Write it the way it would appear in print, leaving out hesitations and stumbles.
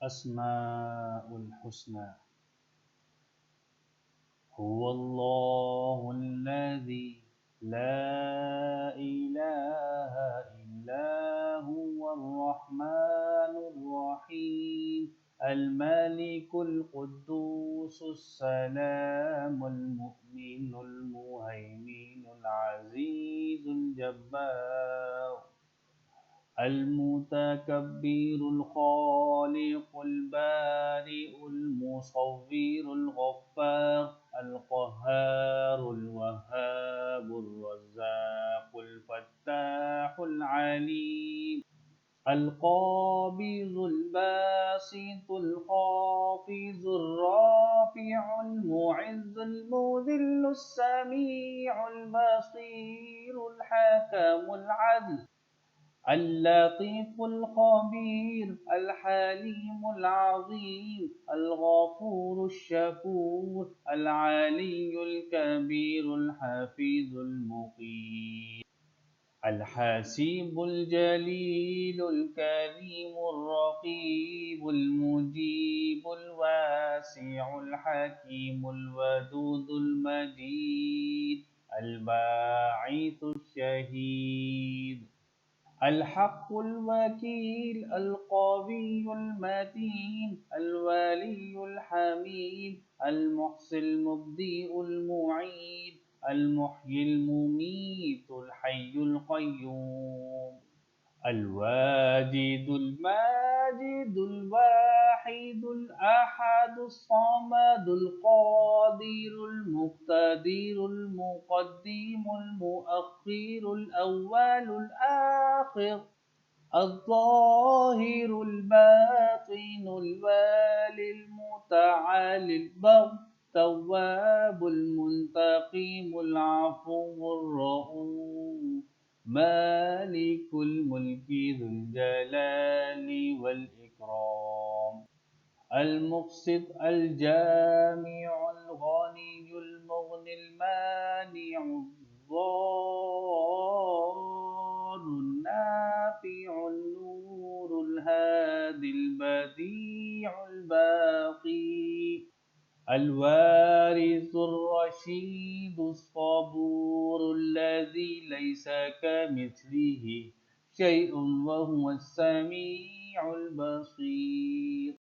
أسماء الحسنى. هو الله الذي لا إله إلا هو الرحمن الرحيم الملك القدوس السلام المؤمن المهيمن العزيز الجبار المتكبر الخالق البارئ المصور الغفار القهار الوهاب الرزاق الفتاح العليم القابض الباسط الخافض الرافع المعز المذل السميع البصير الحكم العدل اللطيف الخبير الحليم العظيم الغفور الشكور العلي الكبير الحفيظ المقيم الحسيب الجليل الكريم الرقيب المجيب الواسع الحكيم الودود المجيد الباعث الشهيد الحق الوكيل القوي المتين الولي الحميد المحصي المبدئ المعيد المحيي المميت الحي القيوم الواجد الماجد الواحد الأحد الصمد القادر المقتدر المقدم المؤخر الأول الآخر الظاهر الباطن الوالي المتعالي البر التواب المنتقم العفو الرؤوف مالك الملك ذو الجلال والإكرام المقسط الجامع الغني المغني المانع الضار النافع النور الهادي البديع الباقي الوارث الرشيد الصبور الذي ليس كمثله شيء وهو السميع البصير